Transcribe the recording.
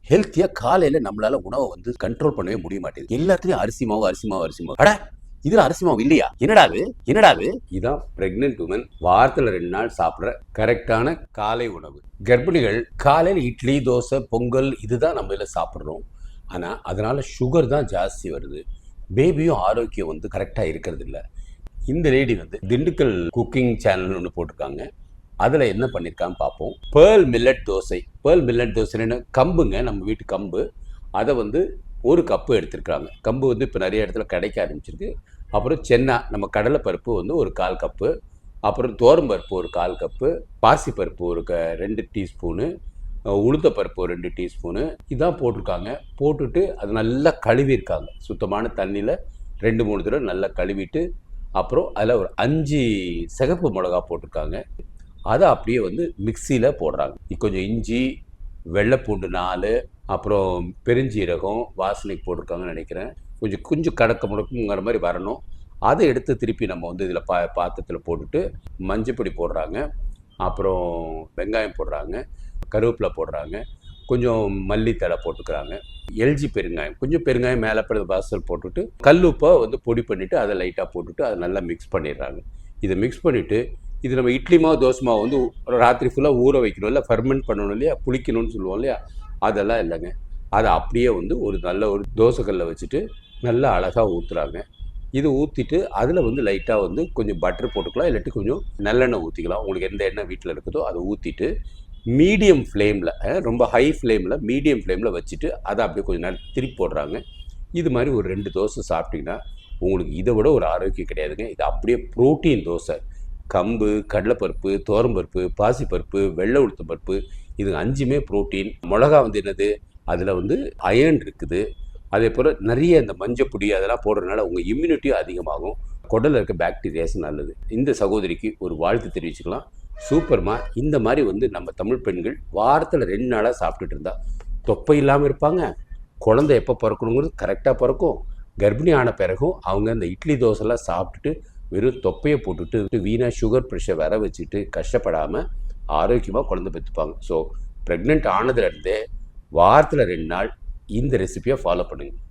ஹெல்த்தியாக காலையில் நம்மளால உணவை வந்து கண்ட்ரோல் பண்ணவே முடிய மாட்டேங்குது. எல்லாத்துலேயும் அரிசி மாவு அரிசி மாவு அரிசி மாவு. அட இதுல அரிசி மாவு இல்லையா? என்னடாது இதான் பிரெக்னென்ட் உமன் வாரத்தில் 2 நாள் சாப்பிட்ற கரெக்டான காலை உணவு. கர்ப்பிணிகள் காலையில் இட்லி தோசை பொங்கல் இதுதான் நம்ம இதில் சாப்பிட்றோம். ஆனால் அதனால சுகர் தான் ஜாஸ்தி வருது. பேபியும் ஆரோக்கியம் வந்து கரெக்டாக இருக்கிறது இல்லை. இந்த லேடி வந்து திண்டுக்கல் குக்கிங் சேனல் ஒன்று போட்டிருக்காங்க. அதில் என்ன பண்ணியிருக்கான்னு பார்ப்போம். Pearl millet dosa. Pearl millet தோசைன்னு கம்புங்க, நம்ம வீட்டு கம்பு. அதை வந்து 1 கப்பு எடுத்துருக்காங்க. கம்பு வந்து இப்போ நிறைய இடத்துல கிடைக்க ஆரம்பிச்சிருக்கு. அப்புறம் சென்னா, நம்ம கடலைப்பருப்பு வந்து 1/4 கப்பு. அப்புறம் தோரம்பருப்பு 1/4 கப்பு. பாசிப்பருப்பு 2 டீஸ்பூனு. உளுத்தப்பருப்பு 2 டீஸ்பூனு. இதான் போட்டிருக்காங்க. போட்டுட்டு அது நல்லா கழுவிருக்காங்க. சுத்தமான தண்ணியில் 2-3 தடவை நல்லா கழுவிட்டு, அப்புறம் அதில் ஒரு 5 சிகப்பு மிளகா போட்டிருக்காங்க. அதை அப்படியே வந்து மிக்சியில் போடுறாங்க. கொஞ்சம் இஞ்சி, வெள்ளைப்பூண்டு 4, அப்புறம் பெருஞ்சீரகம் வாசனைக்கு போட்டிருக்காங்கன்னு நினைக்கிறேன். கொஞ்சம் கடக்க முடக்குங்கிற மாதிரி வரணும். அதை எடுத்து திருப்பி நம்ம வந்து இதில் பாத்திரத்தில் போட்டுட்டு மஞ்சப்பொடி போடுறாங்க. அப்புறம் வெங்காயம் போடுறாங்க, கருவேப்பிலை போடுறாங்க, கொஞ்சம் மல்லித்தழை போட்டுக்கிறாங்க, எல்ஜி பெருங்காயம், கொஞ்சம் பெருங்காயம் மேலே வாசல் போட்டுட்டு கல்லுப்பை வந்து பொடி பண்ணிவிட்டு அதை லைட்டாக போட்டுட்டு அதை நல்லா மிக்ஸ் பண்ணிடுறாங்க. இதை மிக்ஸ் பண்ணிவிட்டு இது நம்ம இட்லி மாவு தோசை மாவு வந்து ராத்திரி ஃபுல்லாக ஊற வைக்கணும் இல்லை, ஃபெர்மெண்ட் பண்ணணும் இல்லையா, புளிக்கணும்னு சொல்லுவோம் இல்லையா, அதெல்லாம் இல்லைங்க. அதை அப்படியே வந்து நல்ல ஒரு தோசைக்கல்லில் வச்சுட்டு நல்லா அழகாக ஊற்றுறாங்க. இது ஊற்றிட்டு அதில் வந்து லைட்டாக வந்து கொஞ்சம் பட்டர் போட்டுக்கலாம், இல்லாட்டி கொஞ்சம் நல்லெண்ணெய் ஊற்றிக்கலாம். உங்களுக்கு எந்த எண்ணெய் வீட்டில் இருக்குதோ அதை ஊற்றிட்டு மீடியம் ஃப்ளேமில், ரொம்ப ஹை ஃப்ளேமில் மீடியம் ஃப்ளேமில் வச்சுட்டு அதை அப்படியே கொஞ்சம் நேரம் திருப்பி போடுறாங்க. இது மாதிரி ஒரு 2 தோசை சாப்பிட்டிங்கன்னா உங்களுக்கு இதை விட ஒரு ஆரோக்கியம் கிடையாதுங்க. இது அப்படியே ப்ரோட்டீன் தோசை. கம்பு, கடலைப்பருப்பு, தோரம்பருப்பு, பாசிப்பருப்பு, வெள்ளை உளுத்தம் பருப்பு, இது 5மே ப்ரோட்டீன். மிளகா வந்து என்னது, அதில் வந்து அயர்ன் இருக்குது. அதே போல் நிறைய இந்த மஞ்சப்பொடி அதெல்லாம் போடுறதுனால உங்கள் இம்யூனிட்டியும் அதிகமாகும். குடலில் இருக்க பாக்டீரியாஸ் நல்லது. இந்த சகோதரிக்கு ஒரு வாழ்த்து தெரிவிச்சுக்கலாம். சூப்பர்மா. இந்த மாதிரி வந்து நம்ம தமிழ் பெண்கள் வாரத்தில் 2 நாளாக சாப்பிட்டுட்டு இருந்தா தொப்பை இல்லாமல் இருப்பாங்க. குழந்தை எப்போ பிறக்கணுங்கிறது கரெக்டாக பிறக்கும். கர்ப்பிணி ஆன பிறகும் அவங்க இந்த இட்லி தோசைலாம் சாப்பிட்டுட்டு வெறும் தொப்பையை போட்டுட்டு வீணாக சுகர் ப்ரெஷர் வர வச்சுட்டு கஷ்டப்படாமல் ஆரோக்கியமாக குழந்தை பெற்றுப்பாங்க. ஸோ ப்ரெக்னென்ட் ஆனதுலேருந்தே வாரத்தில் 2 நாள் இந்த ரெசிபியை ஃபாலோ பண்ணுங்கள்.